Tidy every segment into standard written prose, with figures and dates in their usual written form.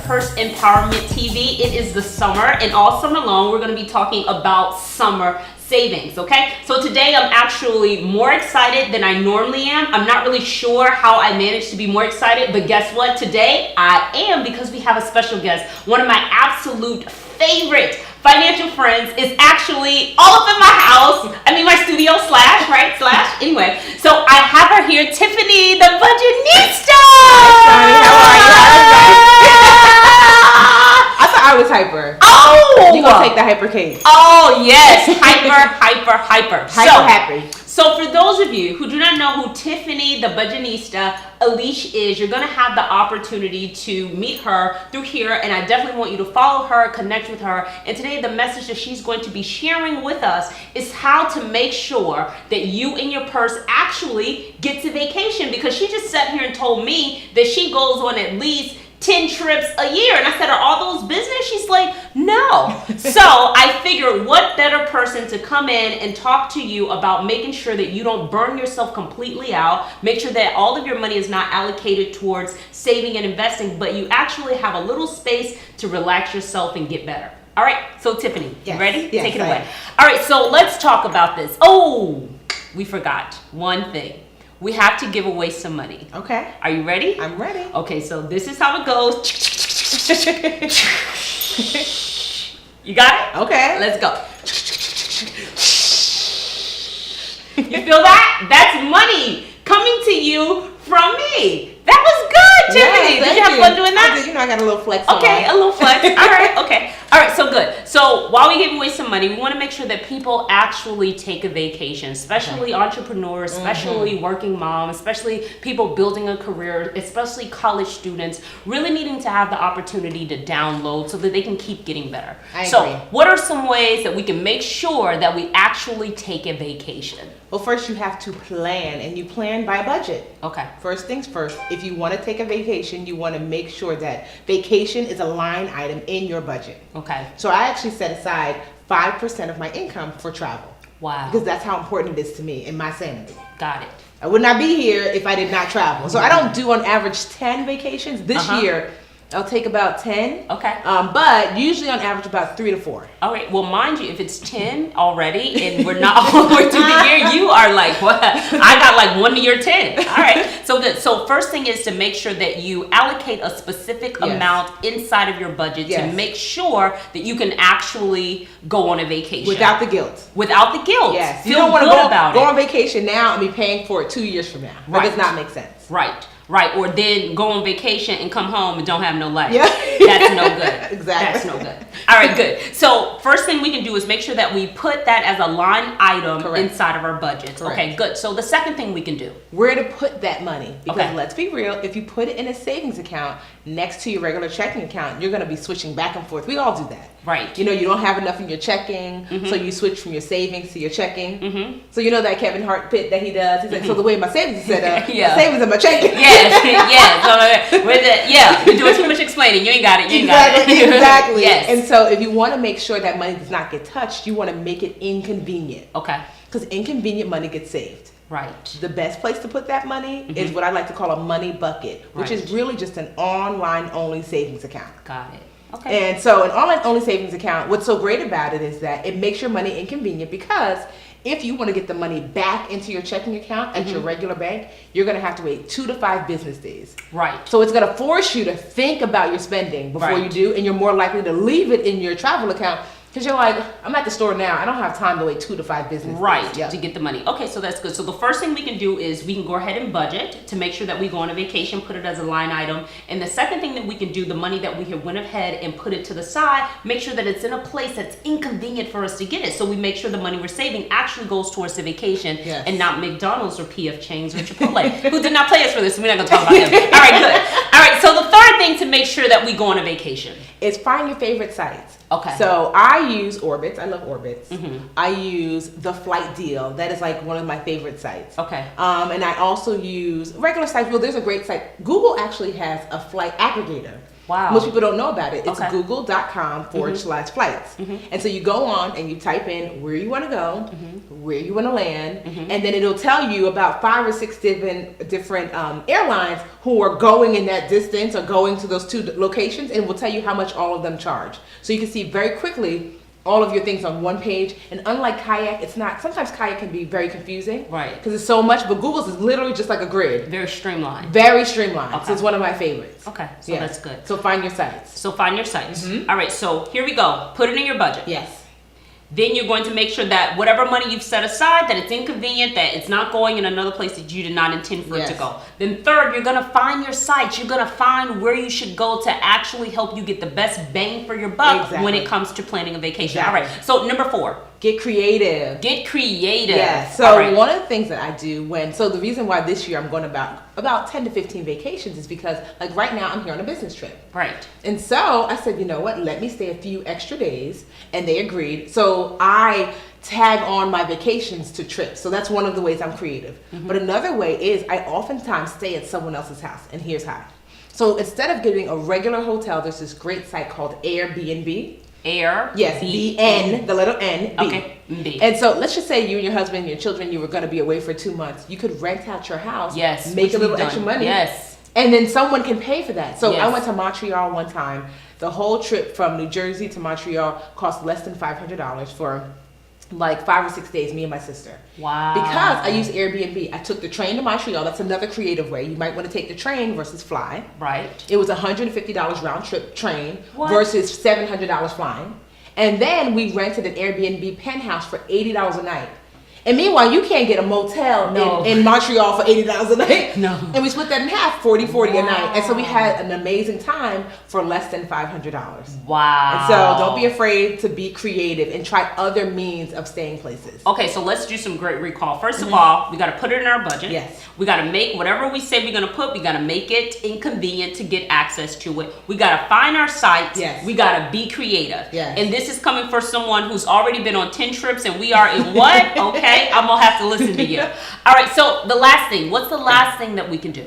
Purse Empowerment TV. It is the summer, and all summer long, we're going to be talking about summer savings, okay? So today I'm actually more excited than I normally am. I'm not really sure how I managed to be more excited, but guess what? Today I am, because we have a special guest. One of my absolute favorite financial friends is actually all up in my house. I mean, my studio slash. Anyway, so I have her here, Tiffany, the Budgetnista. Hi, how are you? I thought I was hyper. Oh! You gonna take the hyper cake? Oh, yes. Hyper. Hyper happy. So for those of you who do not know who Tiffany, the Budgetnista, Alicia is, you're going to have the opportunity to meet her through here, and I definitely want you to follow her, connect with her. And today the message that she's going to be sharing with us is how to make sure that you and your purse actually get to vacation, because she just sat here and told me that she goes on at least 10 trips a year. And I said, are all those business? She's like, no. So I figured, what better person to come in and talk to you about making sure that you don't burn yourself completely out, make sure that all of your money is not allocated towards saving and investing, but you actually have a little space to relax yourself and get better. All right, so Tiffany, you ready? Yes, take it away. All right, so let's talk about this. Oh, we forgot one thing. We have to give away some money. Okay. Are you ready? I'm ready. Okay, so this is how it goes. You got it? Okay. Let's go. You feel that? That's money coming to you from me. That was good, Tiffany. Did you have fun doing that? I got a little flex. Okay, a little flex. All right, okay. All right, so good. So while we give away some money, we want to make sure that people actually take a vacation, especially entrepreneurs, especially working moms, especially people building a career, especially college students, really needing to have the opportunity to download so that they can keep getting better. I agree. So what are some ways that we can make sure that we actually take a vacation? Well, first you have to plan, and you plan by budget. Okay. First things first, if you want to take a vacation, you want to make sure that vacation is a line item in your budget. Okay. So I actually set aside 5% of my income for travel. Wow. Because that's how important it is to me and my sanity. Got it. I would not be here if I did not travel. So I don't do on average 10 vacations. This year, I'll take about 10. Okay. But usually on average about 3 to 4. All right. Well, mind you, if it's 10 already and we're not all the way through the year, you are like, what? I got like 1 to your 10. All right. So good. So first thing is to make sure that you allocate a specific amount inside of your budget to make sure that you can actually go on a vacation. Without the guilt. Without the guilt. Yes. Feel You don't want to good go on vacation now and be paying for it 2 years from now. That does not make sense. Right, or then go on vacation and come home and don't have no life. Yeah. That's no good. Exactly. That's no good. All right, good. So first thing we can do is make sure that we put that as a line item inside of our budgets. Correct. Okay, good. So the second thing we can do. Where to put that money. Because let's be real, if you put it in a savings account next to your regular checking account, you're going to be switching back and forth. We all do that. Right. You know, you don't have enough in your checking, so you switch from your savings to your checking. So you know that Kevin Hart bit that he does? He's like, so the way my savings is set up, my savings are my checking. You're doing too much explaining. You ain't got it. Exactly. Yes. And so if you want to make sure that money does not get touched, you want to make it inconvenient. Okay. Because inconvenient money gets saved. Right. The best place to put that money is what I like to call a money bucket, which is really just an online-only savings account. Got it. Okay. And so an online-only savings account, what's so great about it is that it makes your money inconvenient, because if you want to get the money back into your checking account at your regular bank, you're going to have to wait 2 to 5 business days. Right. So it's going to force you to think about your spending before you do, and you're more likely to leave it in your travel account. Because you're like, I'm at the store now. I don't have time to wait 2 to 5 business days. To get the money. Okay, so that's good. So the first thing we can do is we can go ahead and budget to make sure that we go on a vacation, put it as a line item. And the second thing that we can do, the money that we have went ahead and put it to the side, make sure that it's in a place that's inconvenient for us to get it. So we make sure the money we're saving actually goes towards the vacation and not McDonald's or PF Chang's or Chipotle, who did not pay us for this. So we're not going to talk about them. All right, good. All right, so the third thing to make sure that we go on a vacation is find your favorite sites. Okay. So I use Orbitz. I love Orbitz. I use The Flight Deal. That is like one of my favorite sites. Okay. And I also use regular sites. Well, there's a great site. Google actually has a flight aggregator. Wow. Most people don't know about it. It's google.com/flights. And so you go on and you type in where you want to go, where you want to land, and then it'll tell you about 5 or 6 different airlines who are going in that distance or going to those 2 locations, and will tell you how much all of them charge. So you can see very quickly all of your things on one page. And unlike Kayak, it's not, sometimes Kayak can be very confusing. Right. Because it's so much, but Google's is literally just like a grid. Very streamlined. Very streamlined. Okay. So it's one of my favorites. Okay, so Yeah. that's good. So find your sites. So find your sites. All right, so here we go. Put it in your budget. Yes. Then you're going to make sure that whatever money you've set aside, that it's inconvenient, that it's not going in another place that you did not intend for it to Yes. go. Then third, you're going to find your sites. You're going to find where you should go to actually help you get the best bang for your buck when it comes to planning a vacation. Exactly. All right, so number 4. Get creative. Get creative. Yeah. So All right. one of the things that I do so the reason why this year I'm going about 10 to 15 vacations is because like right now I'm here on a business trip. Right. And so I said, you know what, let me stay a few extra days. And they agreed. So I tag on my vacations to trips. So that's one of the ways I'm creative. But another way is I oftentimes stay at someone else's house. And here's how. So instead of getting a regular hotel, there's this great site called Airbnb. Yes, B-N, the letter N, B. Okay, B. And so let's just say you and your husband and your children, you were going to be away for 2 months. You could rent out your house, Yes. make which a little we've extra done. money, Yes. and then someone can pay for that. So I Yes. went to Montreal one time. The whole trip from New Jersey to Montreal cost less than $500 for like 5 or 6 days, me and my sister. Wow. Because I used Airbnb. I took the train to Montreal. That's another creative way. You might want to take the train versus fly. Right. It was $150 round trip train What? versus $700 flying. And then we rented an Airbnb penthouse for $80 a night. And meanwhile, you can't get a motel No. in Montreal for $80 a night. No. And we split that in half, 40 a Wow. night. And so we had an amazing time for less than $500. Wow. And so don't be afraid to be creative and try other means of staying places. Okay, so let's do some great recall. First of all, we got to put it in our budget. Yes. We got to make whatever we say we're going to put, we got to make it inconvenient to get access to it. We got to find our sites. Yes. We got to be creative. Yes. And this is coming for someone who's already been on 10 trips and we are in what? Okay, I'm going to have to listen to you. All right, so the last thing. What's the last thing that we can do?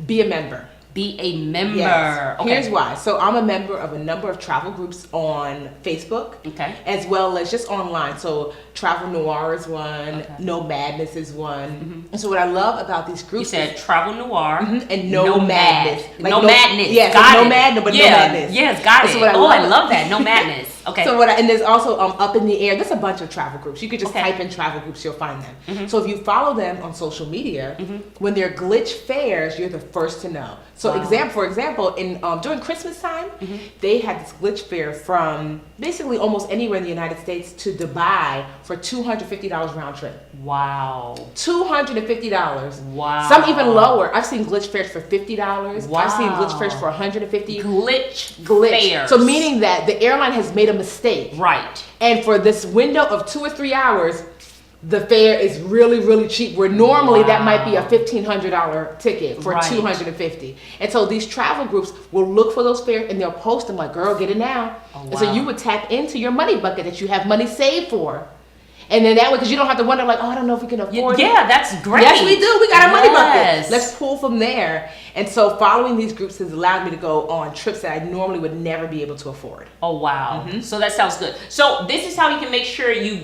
Be a member. Be a member. Yes. Okay. Here's why. So I'm a member of a number of travel groups on Facebook, Okay. as well as just online. So Travel Noir is one, Okay. No Madness is one. And so what I love about these You groups said Travel Noir. and No Madness. Like no madness. Yes, got no it. madness, but yeah. no madness. Yes, got So it. what I Oh, I love- love that. No madness. Okay. So and there's also Up in the Air. There's a bunch of travel groups. You could just Okay. type in travel groups, you'll find them. So if you follow them on social media, when they're glitch fairs, you're the first to know. So Wow. for example, in during Christmas time, they had this glitch fair from basically almost anywhere in the United States to Dubai for $250 round trip. Wow. $250. Wow. Some even lower. I've seen glitch fairs for $50. Wow. I've seen glitch fairs for $150. Glitch fairs. So meaning that the airline has made a mistake. Right. And for this window of 2 or 3 hours, the fare is really, really cheap. Where normally that might be a Wow. $1,500 ticket for Right. $250. And so these travel groups will look for those fares and they'll post them like, "Girl, get it now." Oh, And so wow. you would tap into your money bucket that you have money saved for, and then that way, because you don't have to wonder like, "Oh, I don't know if we can afford it." Yeah, that's great. Yes, we do. We got our money bucket. Yes. Let's pull from there. And so following these groups has allowed me to go on trips that I normally would never be able to afford. Oh wow. So that sounds good. So this is how you can make sure you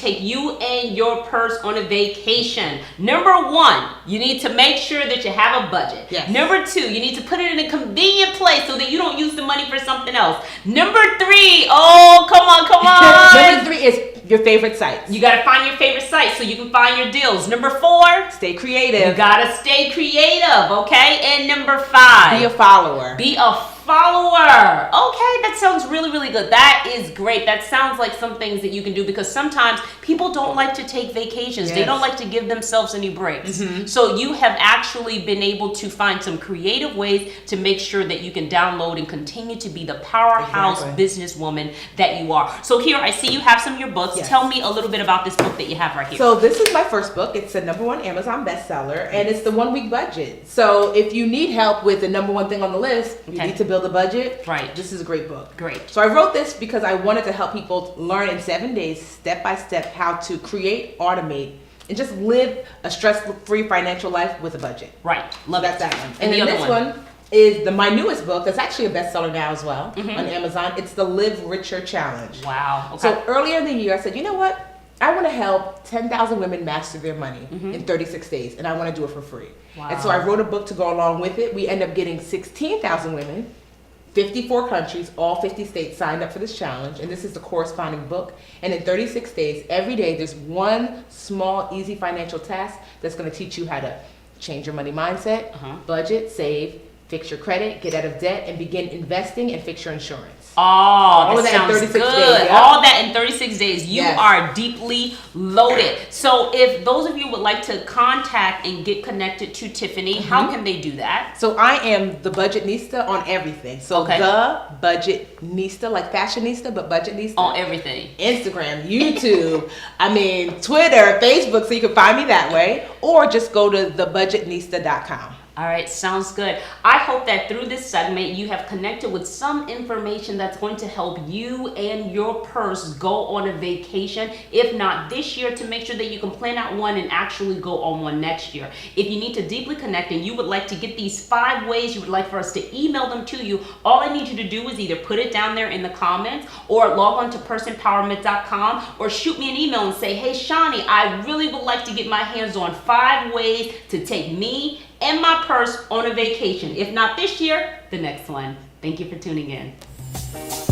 take you and your purse on a vacation. Number 1, you need to make sure that you have a budget. Yes. Number 2, you need to put it in a convenient place so that you don't use the money for something else. Number 3, oh come on. Number 3 is your favorite sites. You gotta find your favorite site so you can find your deals. Number 4, Stay you creative. gotta stay creative, okay? And number 5, Be a follower. be a follower. Okay, that sounds really, really good. That is great. That sounds like some things that you can do because sometimes people don't like to take vacations. They Yes. don't like to give themselves any breaks. So you have actually been able to find some creative ways to make sure that you can download and continue to be the powerhouse Exactly. businesswoman that you are. So here, I see you have some of your books. Yes. Tell me a little bit about this book that you have right here. So this is my first book. It's a #1 Amazon bestseller, and it's the 1-week budget. So if you need help with the #1 thing on the list, you Okay. need to build a budget. Right. This is a great book. Great. So I wrote this because I wanted to help people learn in 7 days, step by step, how to create, automate, and just live a stress-free financial life with a budget. Right. Love That's it. that one. And the then other this one? one is my newest book. That's actually a bestseller now as well on Amazon. It's the Live Richer Challenge. Wow. Okay. So earlier in the year, I said, you know what? I want to help 10,000 women master their money in 36 days, and I want to do it for free. Wow. And so I wrote a book to go along with it. We end up getting 16,000 women, 54 countries, all 50 states signed up for this challenge, and this is the corresponding book. And in 36 days, every day, there's one small, easy financial task that's going to teach you how to change your money mindset, budget, save, fix your credit, get out of debt, and begin investing and fix your insurance. Oh, that sounds good. Days, yeah. All that in 36 days. You Yes. are deeply loaded. So if those of you would like to contact and get connected to Tiffany, how can they do that? So I am the Budgetnista on everything. So Okay. the Budgetnista, like fashionista, but Budgetnista. On everything. Instagram, YouTube, Twitter, Facebook, so you can find me that way. Or just go to thebudgetnista.com. All right, sounds good. I hope that through this segment, you have connected with some information that's going to help you and your purse go on a vacation, if not this year, to make sure that you can plan out one and actually go on one next year. If you need to deeply connect and you would like to get these 5 ways you would like for us to email them to you, all I need you to do is either put it down there in the comments or log on to purseempowerment.com or shoot me an email and say, hey, Shani, I really would like to get my hands on 5 ways to take me and my purse on a vacation. If not this year, the next one. Thank you for tuning in.